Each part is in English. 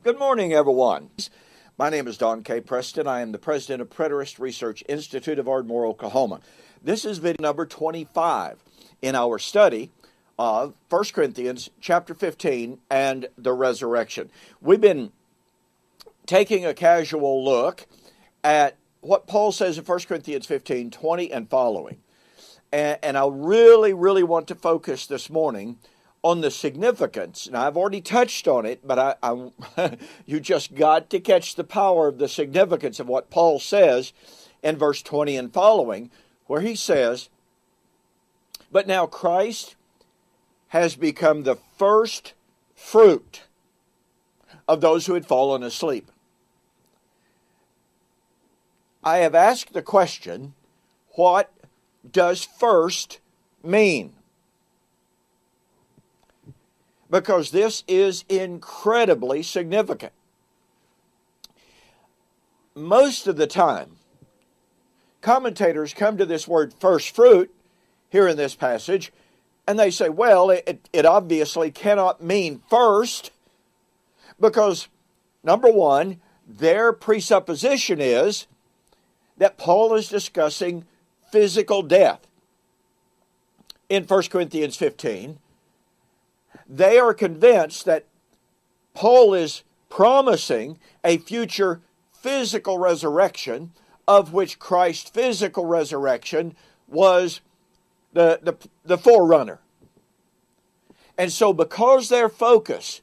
Good morning, everyone. My name is Don K. Preston. I am the president of Preterist Research Institute of Ardmore, Oklahoma. This is video number 25 in our study of 1 Corinthians chapter 15 and the resurrection. We've been taking a casual look at what Paul says in 1 Corinthians 15, 20 and following. And I really want to focus this morning on the significance. Now, I've already touched on it, but you just got to catch the power of the significance of what Paul says in verse 20 and following, where he says, "But now Christ has become the first fruit of those who had fallen asleep." I have asked the question, what does first mean? Because this is incredibly significant. Most of the time, commentators come to this word first fruit here in this passage, and they say, well, it obviously cannot mean first, because, number one, their presupposition is that Paul is discussing physical death. In 1 Corinthians 15, they are convinced that Paul is promising a future physical resurrection, of which Christ's physical resurrection was the forerunner. And so because their focus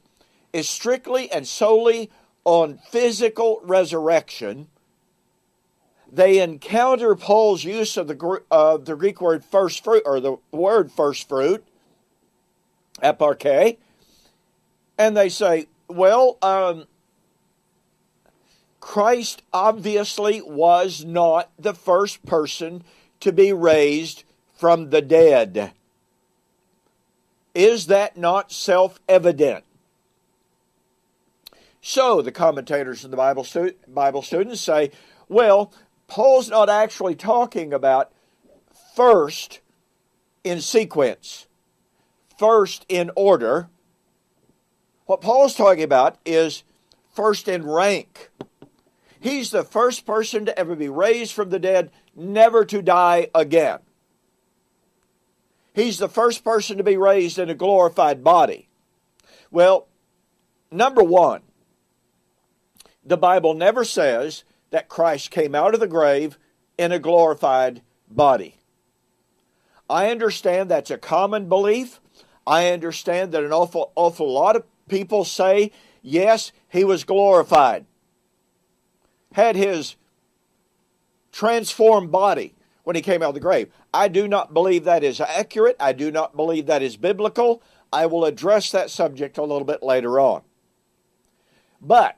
is strictly and solely on physical resurrection, they encounter Paul's use of the Greek word first fruit, or the word first fruit, aparche, and they say, well, Christ obviously was not the first person to be raised from the dead. Is that not self-evident? So the commentators and the Bible students say, well, Paul's not actually talking about first in sequence, first in order. What Paul's talking about is first in rank. He's the first person to ever be raised from the dead, never to die again. He's the first person to be raised in a glorified body. Well, number one, the Bible never says that Christ came out of the grave in a glorified body. I understand that's a common belief. I understand that an awful lot of people say, yes, he was glorified, had his transformed body when he came out of the grave. I do not believe that is accurate. I do not believe that is biblical. I will address that subject a little bit later on. But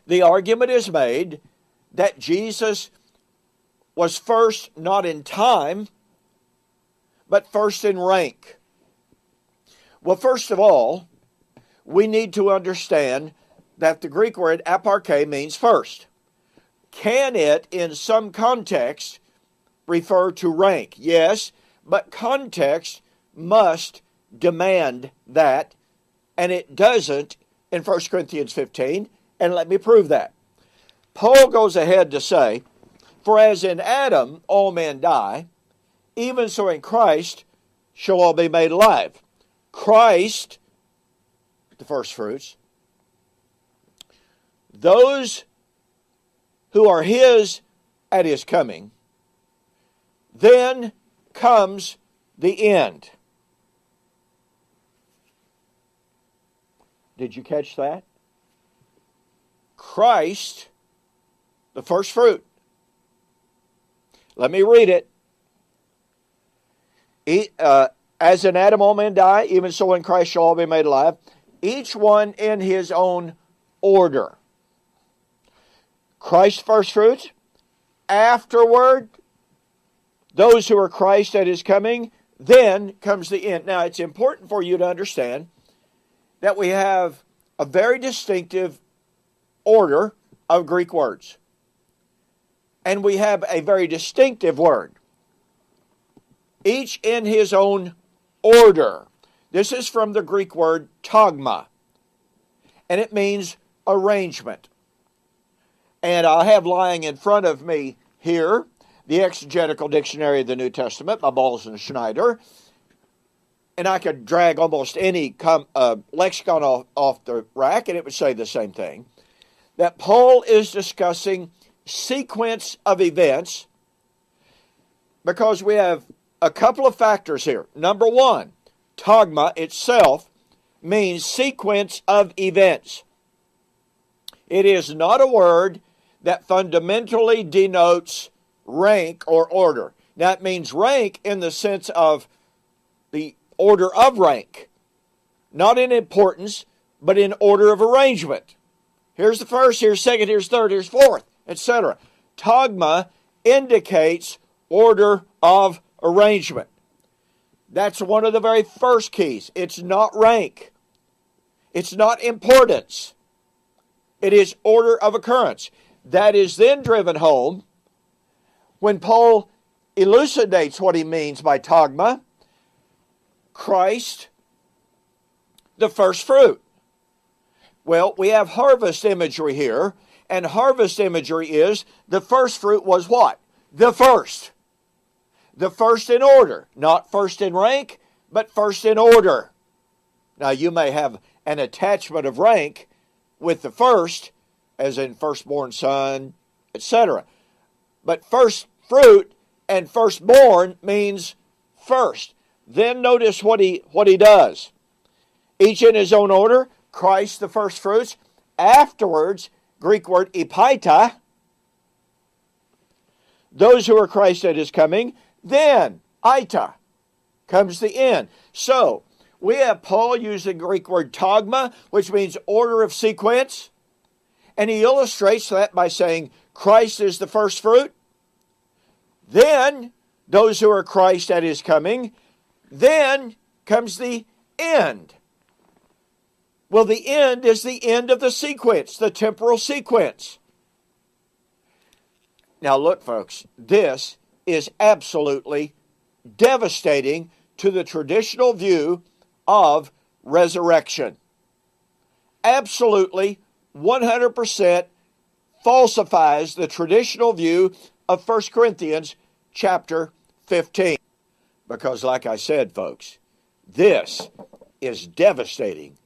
the argument is made that Jesus was first not in time, but first in rank. Well, first of all, we need to understand that the Greek word aparche means first. Can it, in some context, refer to rank? Yes, but context must demand that, and it doesn't in 1 Corinthians 15, and let me prove that. Paul goes ahead to say, "For as in Adam all men die, even so in Christ shall all be made alive." Christ, the first fruits, those who are his at his coming, then comes the end. Did you catch that? Christ, the first fruit. Let me read it. As in Adam all men die, even so in Christ shall all be made alive, each one in his own order. Christ first fruits. Afterward, those who are Christ at his coming, then comes the end. Now, it's important for you to understand that we have a very distinctive order of Greek words. And we have a very distinctive word. Each in his own order. This is from the Greek word tagma. and it means arrangement. And I have lying in front of me here the Exegetical Dictionary of the New Testament by Balls and Schneider. And I could drag almost any lexicon off the rack, and it would say the same thing. That Paul is discussing sequence of events because we have a couple of factors here. Number one, tagma itself means sequence of events. It is not a word that fundamentally denotes rank or order. Now, it means rank in the sense of the order of rank, not in importance, but in order of arrangement. Here's the first, here's second, here's third, here's fourth, etc. Tagma indicates order of arrangement. That's one of the very first keys. It's not rank. It's not importance. It is order of occurrence. That is then driven home when Paul elucidates what he means by tagma. Christ, the first fruit. Well, we have harvest imagery here, and harvest imagery is the first fruit was what? The first. The first in order. Not first in rank, but first in order. Now, you may have an attachment of rank with the first, as in firstborn son, etc. But first fruit and firstborn means first. Then notice what he does. Each in his own order, Christ the first fruits. Afterwards, Greek word epaita, those who are Christ at his coming. Then, ita, comes the end. So, we have Paul using the Greek word tagma, which means order of sequence. And he illustrates that by saying Christ is the first fruit. Then, those who are Christ at his coming. Then comes the end. Well, the end is the end of the sequence, the temporal sequence. Now look, folks, this is absolutely devastating to the traditional view of resurrection. Absolutely, 100% falsifies the traditional view of 1 Corinthians chapter 15. Because like I said, folks, this is devastating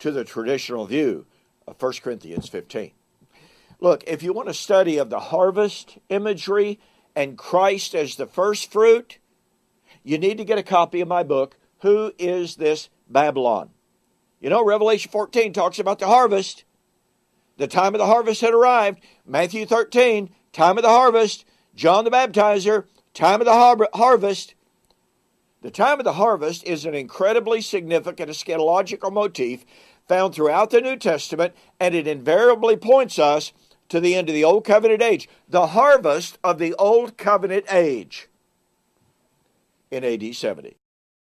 to the traditional view of 1 Corinthians 15. Look, if you want a study of the harvest imagery and Christ as the first fruit, you need to get a copy of my book, Who is This Babylon? You know, Revelation 14 talks about the harvest. The time of the harvest had arrived. Matthew 13, time of the harvest. John the Baptizer, time of the harvest. The time of the harvest is an incredibly significant eschatological motif found throughout the New Testament, and it invariably points us to the end of the Old Covenant age, the harvest of the Old Covenant age in AD 70.